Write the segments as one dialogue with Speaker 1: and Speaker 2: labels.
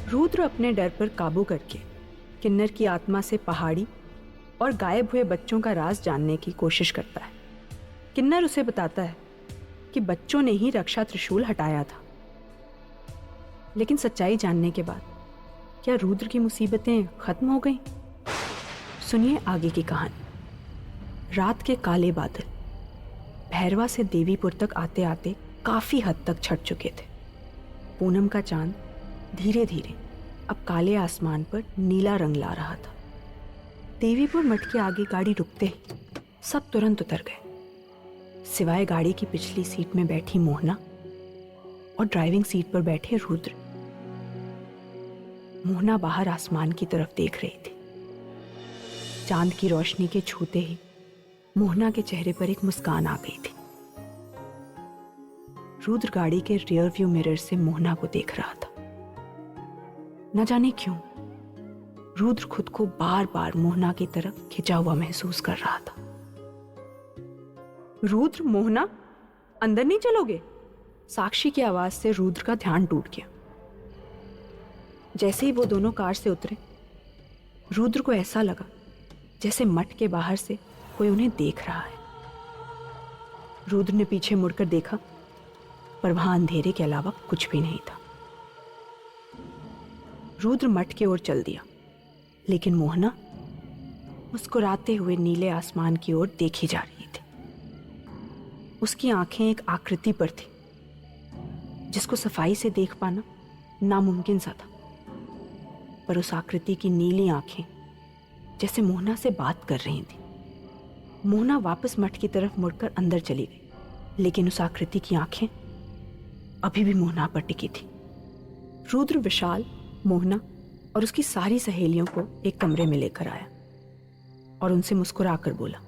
Speaker 1: रुद्र अपने डर पर काबू करके किन्नर की आत्मा से पहाड़ी और गायब हुए बच्चों का राज जानने की कोशिश करता है। किन्नर उसे बताता है कि बच्चों ने ही रक्षा त्रिशूल हटाया था। लेकिन सच्चाई जानने के बाद क्या रुद्र की मुसीबतें खत्म हो गईं? सुनिए आगे की कहानी। रात के काले बादल भैरवा से देवीपुर तक आते आते काफी हद तक छट चुके थे। पूनम का चांद धीरे धीरे अब काले आसमान पर नीला रंग ला रहा था। देवीपुर मठ के आगे गाड़ी रुकते ही सब तुरंत उतर गए, सिवाय गाड़ी की पिछली सीट में बैठी मोहना और ड्राइविंग सीट पर बैठे रुद्र। मोहना बाहर आसमान की तरफ देख रही थी। चांद की रोशनी के छूते ही मोहना के चेहरे पर एक मुस्कान आ गई थी। रुद्र गाड़ी के रियर व्यू मिरर से मोहना को देख रहा था। न जाने क्यों रुद्र खुद को बार बार मोहना की तरफ खिंचा हुआ महसूस कर रहा था। रुद्र, मोहना, अंदर नहीं चलोगे? साक्षी की आवाज से रुद्र का ध्यान टूट गया। जैसे ही वो दोनों कार से उतरे, रुद्र को ऐसा लगा जैसे मठ के बाहर से कोई उन्हें देख रहा है। रुद्र ने पीछे मुड़कर देखा, पर वहां अंधेरे के अलावा कुछ भी नहीं था। रुद्र मठ की ओर चल दिया, लेकिन मोहना मुस्कुराते हुए नीले आसमान की ओर देखी जा रही थी। उसकी आंखें एक आकृति पर थी जिसको सफाई से देख पाना नामुमकिन सा था, पर उस आकृति की नीली आंखें जैसे मोहना से बात कर रही थी। मोहना वापस मठ की तरफ मुड़कर अंदर चली गई, लेकिन उस आकृति की आंखें अभी भी मोहना पर टिकी थी। रुद्र विशाल, मोहना और उसकी सारी सहेलियों को एक कमरे में लेकर आया और उनसे मुस्कुराकर बोला,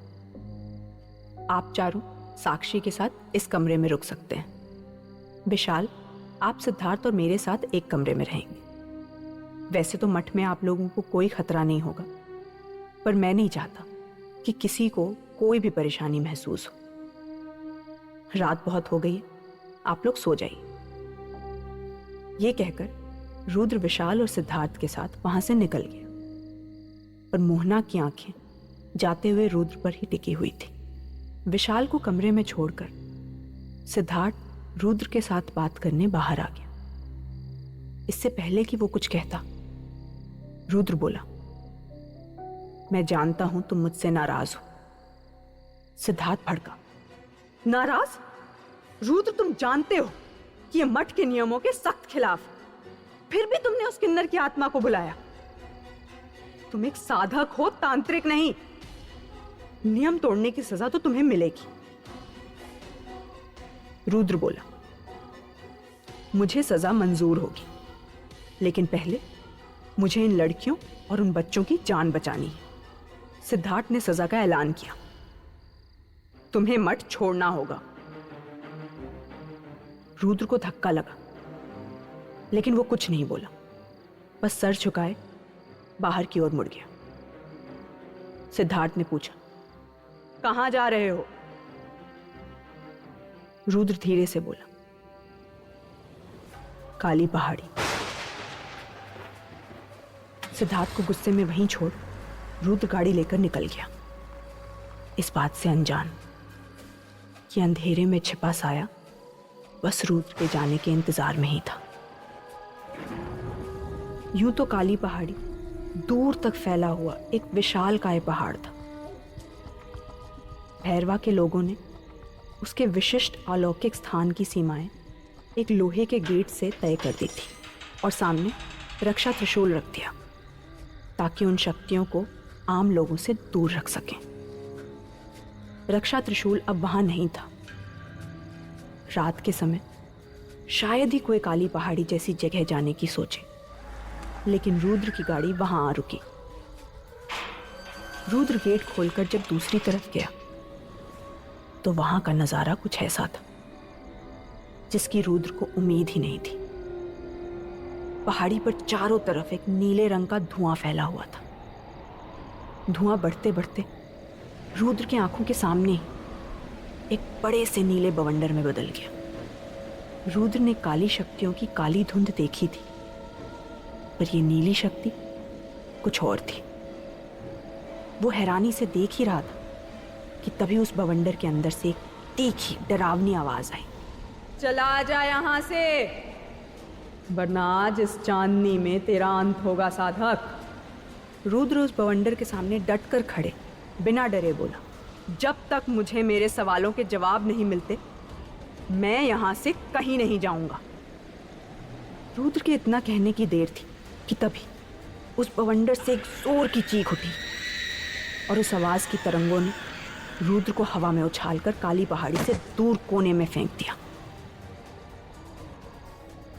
Speaker 1: आप चारों साक्षी के साथ इस कमरे में रुक सकते हैं। विशाल, आप सिद्धार्थ और मेरे साथ एक कमरे में रहेंगे। वैसे तो मठ में आप लोगों को कोई खतरा नहीं होगा, पर मैं नहीं चाहता कि किसी को कोई भी परेशानी महसूस हो। रात बहुत हो गई है, आप लोग सो जाइए। ये कहकर रुद्र विशाल और सिद्धार्थ के साथ वहां से निकल गया, पर मोहना की आंखें जाते हुए रुद्र पर ही टिकी हुई थी। विशाल को कमरे में छोड़कर सिद्धार्थ रुद्र के साथ बात करने बाहर आ गया। इससे पहले कि वो कुछ कहता, रुद्र बोला, मैं जानता हूं तुम मुझसे नाराज हो। सिद्धार्थ भड़का, नाराज? रुद्र, तुम जानते हो कि यह मठ के नियमों के सख्त खिलाफ, फिर भी तुमने उस किन्नर की आत्मा को बुलाया। तुम एक साधक हो, तांत्रिक नहीं। नियम तोड़ने की सजा तो तुम्हें मिलेगी। रुद्र बोला, मुझे सजा मंजूर होगी, लेकिन पहले मुझे इन लड़कियों और उन बच्चों की जान बचानी है। सिद्धार्थ ने सजा का ऐलान किया, तुम्हें मठ छोड़ना होगा। रुद्र को धक्का लगा, लेकिन वो कुछ नहीं बोला, बस सर झुकाए बाहर की ओर मुड़ गया। सिद्धार्थ ने पूछा, कहां जा रहे हो? रुद्र धीरे से बोला, काली पहाड़ी। सिद्धार्थ को गुस्से में वहीं छोड़ रुद्र गाड़ी लेकर निकल गया, इस बात से अनजान कि अंधेरे में छिपा साया बस रुद्र के जाने के इंतजार में ही था। यूं तो काली पहाड़ी दूर तक फैला हुआ एक विशालकाय पहाड़ था। भैरवा के लोगों ने उसके विशिष्ट अलौकिक स्थान की सीमाएं एक लोहे के गेट से तय कर दी थी और सामने रक्षा त्रिशूल रख दिया, ताकि उन शक्तियों को आम लोगों से दूर रख सकें। रक्षा त्रिशूल अब वहां नहीं था। रात के समय शायद ही कोई काली पहाड़ी जैसी जगह जाने की सोचे, लेकिन रुद्र की गाड़ी वहां आ रुकी। रुद्र गेट खोलकर जब दूसरी तरफ गया तो वहां का नजारा कुछ ऐसा था जिसकी रुद्र को उम्मीद ही नहीं थी। पहाड़ी पर चारों तरफ एक नीले रंग का धुआं फैला हुआ था। धुआं बढ़ते बढ़ते रुद्र की आंखों के सामने ही एक बड़े से नीले बवंडर में बदल गया। रुद्र ने काली शक्तियों की काली धुंध देखी थी, पर ये नीली शक्ति कुछ और थी। वो हैरानी से देख ही रहा था कि तभी उस बवंडर के अंदर से एक तीखी डरावनी आवाज आई, चला जा यहां से, वरना आज इस चांदनी में तेरा अंत होगा साधक। रुद्र उस बवंडर के सामने डटकर खड़े बिना डरे बोला, जब तक मुझे मेरे सवालों के जवाब नहीं मिलते मैं यहां से कहीं नहीं जाऊंगा। रुद्र के इतना कहने की देर थी कि तभी उस बवंडर से एक जोर की चीख उठी और उस आवाज की तरंगों ने रुद्र को हवा में उछालकर काली पहाड़ी से दूर कोने में फेंक दिया।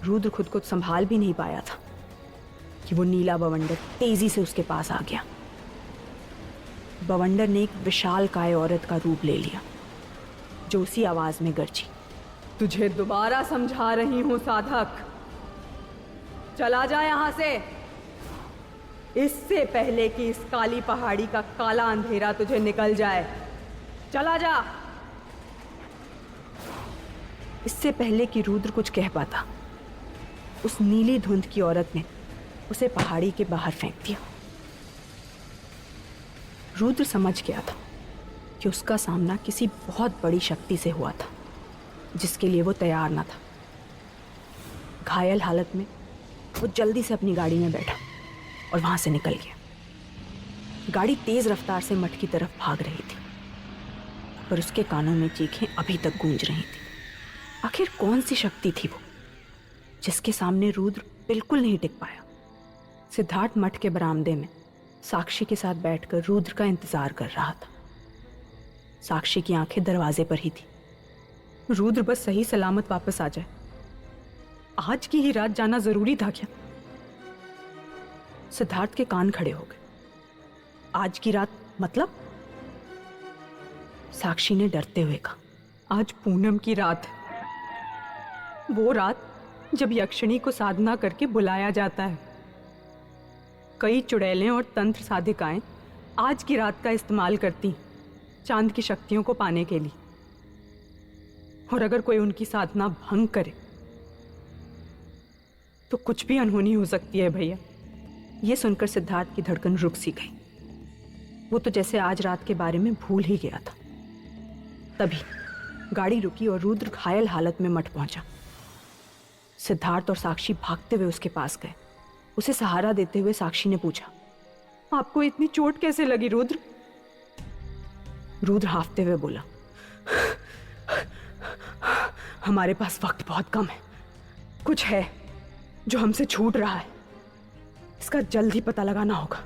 Speaker 1: रुद्र खुद को संभाल भी नहीं पाया था कि वो नीला बवंडर तेजी से उसके पास आ गया। बवंडर ने एक विशालकाय औरत का रूप ले लिया जो उसी आवाज में गरजी, तुझे दोबारा समझा रही हूं साधक, चला जा यहां से, इससे पहले कि इस काली पहाड़ी का काला अंधेरा तुझे निकल जाए, चला जा। इससे पहले कि रुद्र कुछ कह पाता, उस नीली धुंध की औरत ने उसे पहाड़ी के बाहर फेंक दिया। रुद्र समझ गया था कि उसका सामना किसी बहुत बड़ी शक्ति से हुआ था जिसके लिए वो तैयार न था। घायल हालत में वो जल्दी से अपनी गाड़ी में बैठा और वहां से निकल गया। गाड़ी तेज रफ्तार से मठ की तरफ भाग रही थी, पर उसके कानों में चीखें अभी तक गूंज रही थी। आखिर कौन सी शक्ति थी वो जिसके सामने रुद्र बिल्कुल नहीं टिक पाया। सिद्धार्थ मठ के बरामदे में साक्षी के साथ बैठकर रुद्र का इंतजार कर रहा था। साक्षी की आंखें दरवाजे पर ही थी। रुद्र बस सही सलामत वापस आ जाए। आज की ही रात जाना जरूरी था क्या? सिद्धार्थ के कान खड़े हो गए। आज की रात मतलब? साक्षी ने डरते हुए कहा, आज पूनम की रात है, वो रात जब यक्षिणी को साधना करके बुलाया जाता है। कई चुड़ैलें और तंत्र साधिकाएं आज की रात का इस्तेमाल करती चांद की शक्तियों को पाने के लिए, और अगर कोई उनकी साधना भंग करे तो कुछ भी अनहोनी हो सकती है भैया। यह सुनकर सिद्धार्थ की धड़कन रुक सी गई। वो तो जैसे आज रात के बारे में भूल ही गया था। तभी गाड़ी रुकी और रुद्र घायल हालत में मठ पहुंचा। सिद्धार्थ और साक्षी भागते हुए उसके पास गए। उसे सहारा देते हुए साक्षी ने पूछा, आपको इतनी चोट कैसे लगी रुद्र? रुद्र हांफते हुए बोला, हमारे पास वक्त बहुत कम है, कुछ है जो हमसे छूट रहा है, इसका जल्द ही पता लगाना होगा।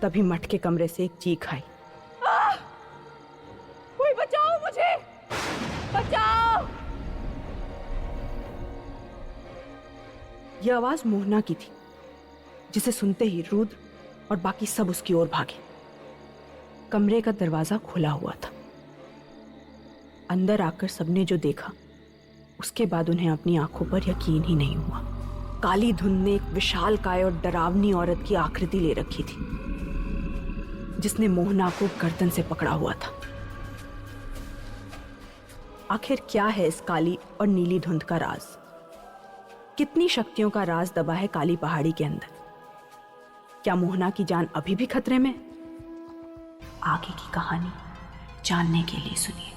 Speaker 1: तभी मठ के कमरे से एक चीख आई, कोई बचाओ मुझे, बचाओ। यह आवाज मोहना की थी, जिसे सुनते ही रुद्र और बाकी सब उसकी ओर भागे। कमरे का दरवाजा खुला हुआ था। अंदर आकर सबने जो देखा उसके बाद उन्हें अपनी आंखों पर यकीन ही नहीं हुआ। काली धुंध ने एक विशालकाय और डरावनी औरत की आकृति ले रखी थी जिसने मोहना को गर्दन से पकड़ा हुआ था। आखिर क्या है इस काली और नीली धुंध का राज? कितनी शक्तियों का राज दबा है काली पहाड़ी के अंदर? क्या मोहना की जान अभी भी खतरे में? आगे की कहानी जानने के लिए सुनिए।